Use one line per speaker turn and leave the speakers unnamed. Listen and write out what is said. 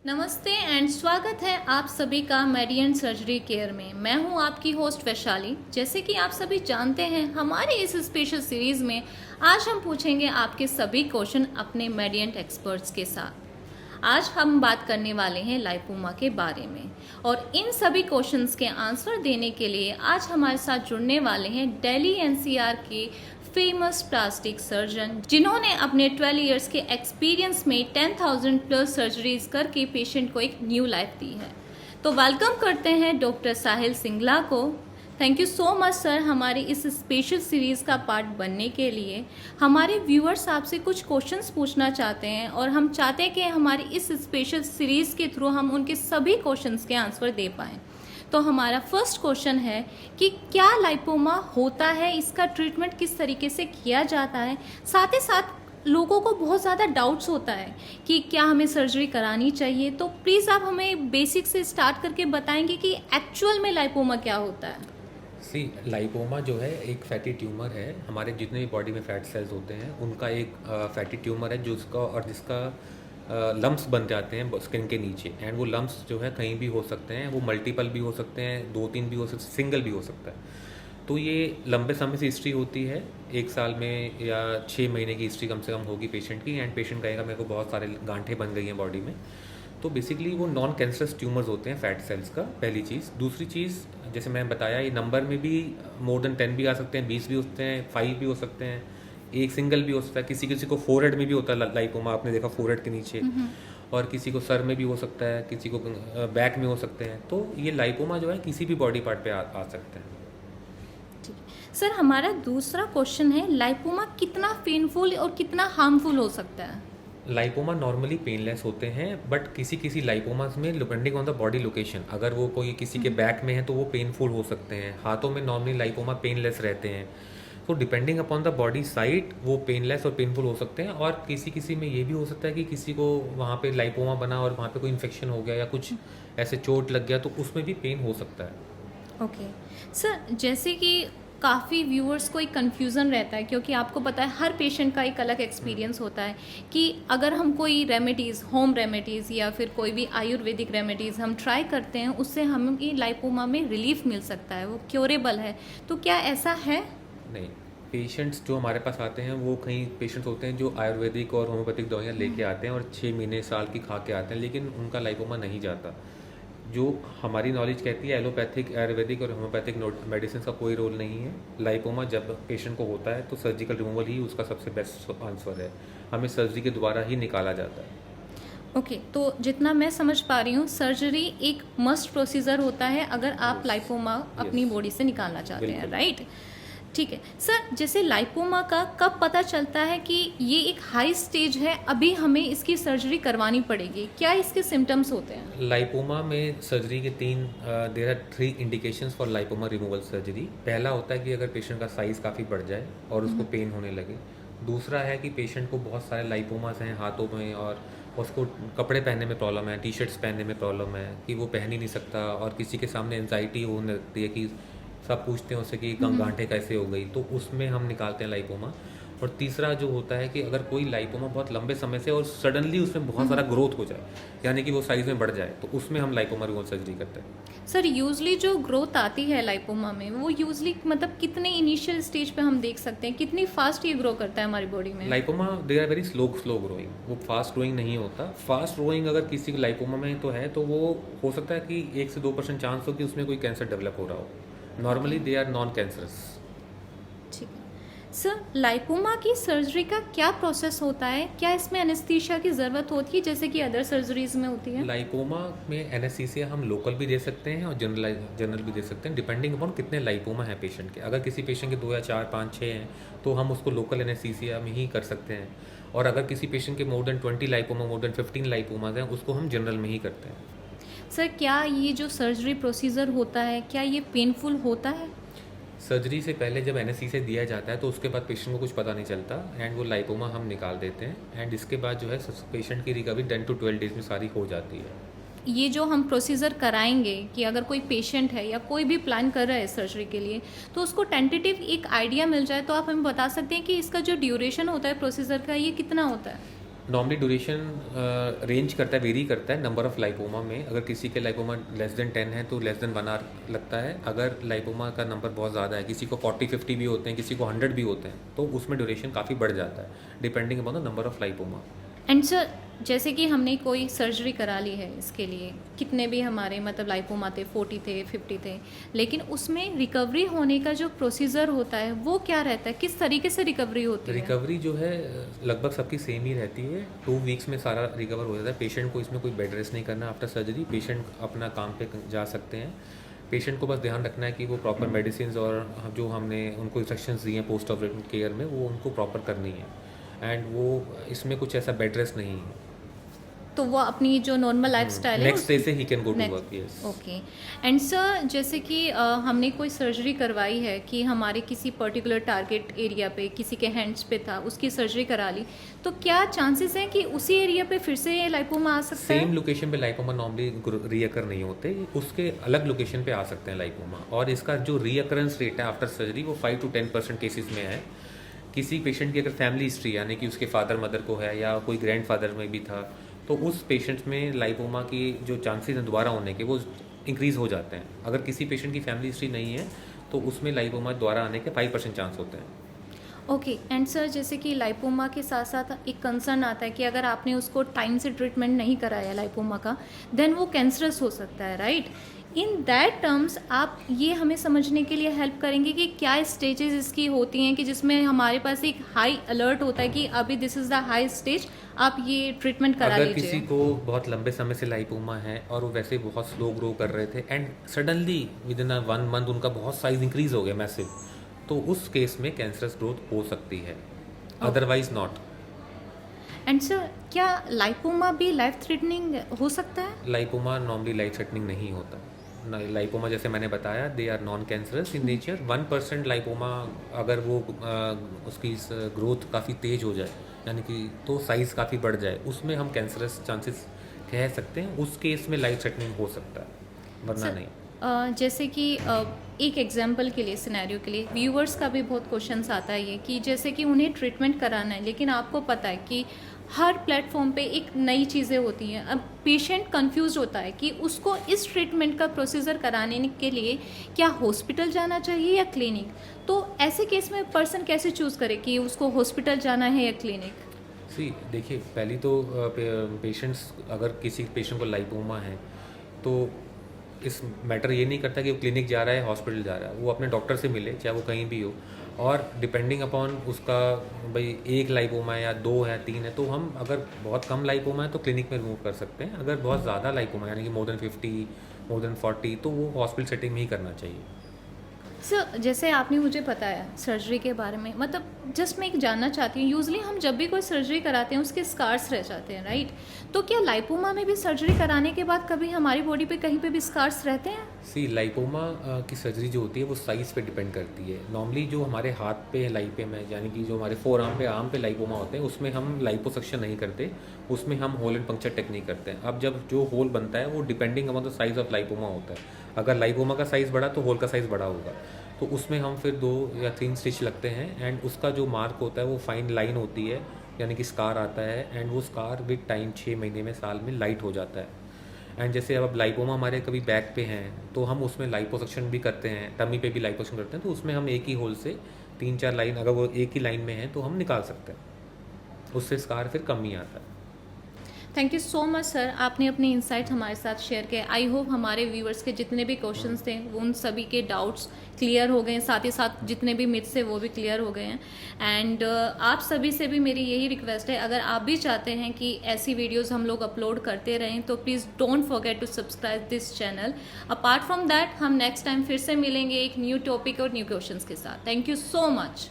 नमस्ते एंड स्वागत है आप सभी का मेडियन सर्जरी केयर में। मैं हूं आपकी होस्ट वैशाली। जैसे कि आप सभी जानते हैं, हमारे इस स्पेशल सीरीज में आज हम पूछेंगे आपके सभी क्वेश्चन अपने मेडियन एक्सपर्ट्स के साथ। आज हम बात करने वाले हैं लाइपोमा के बारे में और इन सभी क्वेश्चंस के आंसर देने के लिए आज हमारे साथ जुड़ने वाले हैं दिल्ली एनसीआर के फेमस प्लास्टिक सर्जन, जिन्होंने अपने 12 इयर्स के एक्सपीरियंस में 10,000 प्लस सर्जरीज करके पेशेंट को एक न्यू लाइफ दी है। तो वेलकम करते हैं डॉक्टर साहिल सिंगला को। Thank you so much sir, हमारी इस स्पेशल सीरीज़ का पार्ट बनने के लिए। हमारे व्यूअर्स आपसे कुछ क्वेश्चंस पूछना चाहते हैं और हम चाहते हैं कि हमारी इस स्पेशल सीरीज़ के थ्रू हम उनके सभी क्वेश्चंस के आंसर दे पाएँ। तो हमारा फर्स्ट क्वेश्चन है कि क्या लाइपोमा होता है, इसका ट्रीटमेंट किस तरीके से किया जाता है। साथ ही साथ लोगों को बहुत ज़्यादा डाउट्स होता है कि क्या हमें सर्जरी करानी चाहिए। तो प्लीज़ आप हमें बेसिक से स्टार्ट करके बताएंगे कि एक्चुअल में लाइपोमा क्या होता है।
लाइपोमा जो है एक फैटी ट्यूमर है। हमारे जितने भी बॉडी में फैट सेल्स होते हैं उनका एक फैटी ट्यूमर है जिसका लम्प्स बन जाते हैं स्किन के नीचे। एंड वो लम्प्स जो है कहीं भी हो सकते हैं, वो मल्टीपल भी हो सकते हैं, 2-3 भी हो सकते हैं, सिंगल भी हो सकता है। तो ये लंबे समय से हिस्ट्री होती है, 1 साल में या 6 महीने की हिस्ट्री कम से कम होगी पेशेंट की। एंड पेशेंट कहेगा मेरे को बहुत सारे गांठें बन गई हैं बॉडी में। तो बेसिकली वो नॉन कैंसरस ट्यूमर्स होते हैं फैट सेल्स का, पहली चीज़। दूसरी चीज़, जैसे मैंने बताया, ये नंबर में भी मोर देन 10 भी आ सकते हैं, 20 भी हो सकते हैं, 5 भी हो सकते हैं, एक सिंगल भी हो सकता है। किसी किसी को फोरहेड में भी होता है लाइपोमा, आपने देखा फोरहेड के नीचे। और किसी को सर में भी हो सकता है, किसी को बैक में हो सकते हैं। तो ये लाइपोमा जो है किसी भी बॉडी पार्ट पे आ सकते हैं।
सर, हमारा दूसरा क्वेश्चन है, लाइपोमा कितना पेनफुल और कितना हार्मफुल हो सकता है।
लाइपोमा नॉर्मली पेनलेस होते हैं, बट किसी किसी लाइपोमास में depending on the body location, अगर वो कोई किसी के बैक में है तो वो पेनफुल हो सकते हैं। हाथों में नॉर्मली लाइपोमा पेनलेस रहते हैं। तो depending upon the body site वो पेनलेस और पेनफुल हो सकते हैं। और किसी किसी में ये भी हो सकता है कि किसी को वहाँ पे लाइपोमा बना और वहाँ पे कोई इन्फेक्शन हो गया या कुछ ऐसे चोट लग गया, तो उसमें भी पेन हो सकता है।
ओके सर, जैसे कि काफ़ी व्यूअर्स को एक कन्फ्यूज़न रहता है, क्योंकि आपको पता है हर पेशेंट का एक अलग एक्सपीरियंस होता है कि अगर हम कोई रेमेडीज़, होम रेमेडीज़ या फिर कोई भी आयुर्वेदिक रेमेडीज़ हम ट्राई करते हैं, उससे हमें ये लाइपोमा में रिलीफ मिल सकता है, वो क्योरेबल है। तो क्या ऐसा है?
नहीं, पेशेंट्स जो हमारे पास आते हैं वो कई पेशेंट्स होते हैं जो आयुर्वेदिक और होम्योपैथिक दवाइयाँ लेके आते हैं और 6 महीने साल की खा के आते हैं, लेकिन उनका लाइपोमा नहीं जाता। जो हमारी नॉलेज कहती है, एलोपैथिक, आयुर्वेदिक और होम्योपैथिक मेडिसिन का कोई रोल नहीं है। लाइपोमा जब पेशेंट को होता है तो सर्जिकल रिमूवल ही उसका सबसे बेस्ट आंसर है। हमें सर्जरी के द्वारा ही निकाला जाता है।
ओके, तो जितना मैं समझ पा रही हूँ, सर्जरी एक मस्ट प्रोसीजर होता है अगर आप लाइपोमा अपनी बॉडी से निकालना चाहते हैं, राइट? ठीक है सर, जैसे लाइपोमा का कब पता चलता है कि ये एक हाई स्टेज है, अभी हमें इसकी सर्जरी करवानी पड़ेगी? क्या इसके सिम्टम्स होते हैं?
लाइपोमा में सर्जरी के there are 3 indications for lipoma removal surgery. पहला होता है कि अगर पेशेंट का साइज़ काफ़ी बढ़ जाए और उसको पेन होने लगे। दूसरा है कि पेशेंट को बहुत सारे लाइपोमास हैं हाथों में और उसको कपड़े पहनने में प्रॉब्लम है, टी-शर्ट्स पहनने में प्रॉब्लम है कि वो पहन ही नहीं सकता, और किसी के सामने एंजाइटी होने लगती है कि सब पूछते हैं उससे कि गांठें कैसे हो गई, तो उसमें हम निकालते हैं लाइपोमा। और तीसरा जो होता है कि अगर कोई लाइपोमा बहुत लंबे समय से और सडनली उसमें बहुत सारा ग्रोथ हो जाए, यानी कि वो साइज़ में बढ़ जाए, तो उसमें हम लाइपोमा रिमूवल सर्जरी करते हैं।
सर, यूजली जो ग्रोथ आती है लाइपोमा में, वो यूजली मतलब कितने इनिशियल स्टेज पे हम देख सकते हैं, कितनी फास्ट ये ग्रो करता है हमारी बॉडी में?
Lipoma they are very slow growing, वो फास्ट ग्रोइंग नहीं होता। फास्ट ग्रोइंग अगर किसी को लाइपोमा में तो है, तो वो हो सकता है कि 1 से 2% चांस हो कि उसमें कोई कैंसर डेवलप हो रहा हो। Normally they are non cancerous.
ठीक है सर, लाइपोमा की सर्जरी का क्या प्रोसेस होता है? क्या इसमें एनेस्थीसिया की ज़रूरत होती है जैसे कि अदर सर्जरीज में होती है?
लाइपोमा में एनेस्थीसिया हम लोकल भी दे सकते हैं और जनरल भी दे सकते हैं, डिपेंडिंग अपॉन कितने लाइपोमा है पेशेंट के। अगर किसी पेशेंट के 2 या 4, 5, 6 हैं तो हम उसको लोकल एनेस्थीसिया में ही कर सकते हैं। और अगर किसी पेशेंट के more than 20 lipoma, more than 15 lipomas हैं, उसको हम जनरल में ही करते हैं।
सर, क्या ये जो सर्जरी प्रोसीजर होता है, क्या ये पेनफुल होता है?
सर्जरी से पहले जब एनेस्थीसिया दिया जाता है तो उसके बाद पेशेंट को कुछ पता नहीं चलता, एंड वो लाइपोमा हम निकाल देते हैं। एंड इसके बाद जो है पेशेंट की रिकवरी 10 to 12 डेज में सारी हो जाती है।
ये जो हम प्रोसीजर कराएंगे कि अगर कोई पेशेंट है या कोई भी प्लान कर रहा है सर्जरी के लिए, तो उसको टेंटेटिव एक आइडिया मिल जाए, तो आप हमें बता सकते हैं कि इसका जो ड्यूरेशन होता है प्रोसीजर का, ये कितना होता है?
नॉर्मली ड्यूरेशन रेंज करता है, वेरी करता है नंबर ऑफ़ लाइपोमा में। अगर किसी के लाइपोमा लेस देन 10 है तो लेस देन 1 आवर लगता है। अगर लाइपोमा का नंबर बहुत ज़्यादा है, किसी को 40-50 भी होते हैं, किसी को 100 भी होते हैं, तो उसमें ड्यूरेशन काफ़ी बढ़ जाता है depending upon the number of lipoma.
And sir, जैसे कि हमने कोई सर्जरी करा ली है इसके लिए, कितने भी हमारे मतलब लाइपोमा थे, 40 थे, 50 थे, लेकिन उसमें रिकवरी होने का जो प्रोसीजर होता है वो क्या रहता है, किस तरीके से रिकवरी होती है?
रिकवरी जो है लगभग सबकी सेम ही रहती है। 2 वीक्स में सारा रिकवर हो जाता है। पेशेंट को इसमें कोई बेड रेस्ट नहीं करना आफ्टर सर्जरी। पेशेंट अपना काम पे जा सकते हैं। पेशेंट को बस ध्यान रखना है कि वो प्रॉपर मेडिसिन और जो हमने उनको इंस्ट्रक्शंस दिए हैं पोस्ट ऑपरेटिव केयर में, वो उनको प्रॉपर करनी है। एंड वो इसमें कुछ ऐसा बेड रेस्ट नहीं है।
तो वो अपनी जो नॉर्मल लाइफ स्टाइल है
नेक्स्ट डे से ही can go to work. Yes.
Okay. And sir, जैसे कि हमने कोई सर्जरी करवाई है कि हमारे किसी पर्टिकुलर टारगेट एरिया पे, किसी के हैंड्स पे था, उसकी सर्जरी करा ली, तो क्या चांसेस हैं कि उसी एरिया पे फिर से ये लाइपोमा आ सकता है?
सेम लोकेशन पे लाइपोमा नॉर्मली रीअकर नहीं होते, उसके अलग लोकेशन पे आ सकते हैं लाइपोमा। और इसका जो रीअकरेंस रेट है आफ्टर सर्जरी वो 5 to 10% केसेस में है। किसी पेशेंट की अगर फैमिली हिस्ट्री यानी कि उसके फादर मदर को है या कोई ग्रैंड फादर में भी था, तो उस पेशेंट में लाइपोमा की जो चांसेस हैं दोबारा होने के वो इंक्रीज़ हो जाते हैं। अगर किसी पेशेंट की फैमिली हिस्ट्री नहीं है तो उसमें लाइपोमा दोबारा आने के 5% चांस होते हैं।
ओके। एंड सर, जैसे कि लाइपोमा के साथ साथ एक कंसर्न आता है कि अगर आपने उसको टाइम से ट्रीटमेंट नहीं कराया लाइपोमा का, देन वो कैंसरस हो सकता है, राइट? इन दैट टर्म्स आप ये हमें समझने के लिए हेल्प करेंगे कि क्या स्टेजेस इसकी होती हैं कि जिसमें हमारे पास एक हाई अलर्ट होता है कि अभी this is the high stage, आप ये ट्रीटमेंट करा
अगर
लीजिए।
किसी को बहुत लंबे समय से लाइपोमा है और वो वैसे बहुत स्लो ग्रो कर रहे थे and suddenly with in 1 month उनका बहुत साइज इंक्रीज हो गया मैसिव, तो उस केस में कैंसरस ग्रोथ हो सकती है, अदरवाइज नॉट।
एंड सर, क्या लाइपोमा भी लाइफ थ्रेटनिंग हो सकता है?
लाइपोमा नॉर्मली लाइफ थ्रेटनिंग नहीं होता। लाइपोमा जैसे मैंने बताया they are non cancerous in nature. 1% lipoma अगर वो उसकी ग्रोथ काफ़ी तेज हो जाए यानी कि तो साइज़ काफ़ी बढ़ जाए, उसमें हम कैंसरस चांसेस कह सकते हैं। उस केस में लाइफ थ्रेटनिंग हो सकता है, वरना
सर,
नहीं।
जैसे कि एक एग्जांपल के लिए, सिनेरियो के लिए, व्यूअर्स का भी बहुत क्वेश्चंस आता है ये कि जैसे कि उन्हें ट्रीटमेंट कराना है, लेकिन आपको पता है कि हर प्लेटफॉर्म पे एक नई चीज़ें होती हैं। अब पेशेंट कंफ्यूज होता है कि उसको इस ट्रीटमेंट का प्रोसीजर कराने के लिए क्या हॉस्पिटल जाना चाहिए या क्लिनिक, तो ऐसे केस में पर्सन कैसे चूज़ करे कि उसको हॉस्पिटल जाना है या क्लिनिक?
सी देखिए, पहली तो पेशेंट्स, अगर किसी पेशेंट को लाइपोमा है तो इस मैटर ये नहीं करता कि वो क्लिनिक जा रहा है हॉस्पिटल जा रहा है, वो अपने डॉक्टर से मिले चाहे वो कहीं भी हो। और डिपेंडिंग अपॉन उसका भाई 1 लाइपोमा है या 2 है 3 है, तो हम अगर बहुत कम लाइपोमा है तो क्लिनिक में रिमूव कर सकते हैं। अगर बहुत ज़्यादा लाइपोमा यानी कि मोर देन 50 मोर देन 40 तो वो हॉस्पिटल सेटिंग में ही करना चाहिए।
सर, जैसे आपने मुझे बताया सर्जरी के बारे में, मतलब जस्ट मैं एक जानना चाहती हूँ, यूजली हम जब भी कोई सर्जरी कराते हैं उसके स्कार्स रह जाते हैं, राइट? तो क्या लाइपोमा में भी सर्जरी कराने के बाद कभी हमारी बॉडी पे कहीं पे भी स्कार्स रहते हैं?
सी लाइपोमा की सर्जरी जो होती है वो साइज़ पे डिपेंड करती है। नॉर्मली जो हमारे हाथ पे लाइपोमा है यानी कि जो हमारे फोर आर्म पे लाइपोमा होते हैं उसमें हम लाइपोसक्शन नहीं करते, उसमें हम होल एंड पंक्चर टेक्निक करते हैं। अब जब जो होल बनता है वो depending upon the size of lipoma होता है। अगर लाइपोमा का साइज़ बड़ा तो होल का साइज़ बड़ा होगा, तो उसमें हम फिर 2 या 3 स्टिच लगते हैं। एंड उसका जो मार्क होता है वो फाइन लाइन होती है यानी कि स्कार आता है। एंड वो स्कार विद टाइम 6 महीने में, साल में लाइट हो जाता है। एंड जैसे अब लाइपोमा हमारे कभी बैक पे हैं तो हम उसमें लाइपोसक्शन भी करते हैं, टमी पे भी लाइपोसक्शन करते हैं, तो उसमें हम एक ही होल से 3-4 लाइन, अगर वो एक ही लाइन में है तो हम निकाल सकते हैं, उससे स्कार फिर कम ही आता है।
Thank you so much sir, आपने अपने इंसाइट हमारे साथ शेयर किए। आई होप हमारे व्यूअर्स के जितने भी क्वेश्चंस थे वो उन सभी के डाउट्स क्लियर हो गए हैं, साथ ही साथ जितने भी मिथ्स थे वो भी क्लियर हो गए हैं। एंड आप सभी से भी मेरी यही रिक्वेस्ट है, अगर आप भी चाहते हैं कि ऐसी वीडियोस हम लोग अपलोड करते रहें तो please don't forget to subscribe this channel. Apart from that हम नेक्स्ट टाइम फिर से मिलेंगे एक न्यू टॉपिक और न्यू क्वेश्चंस के साथ। Thank you so much.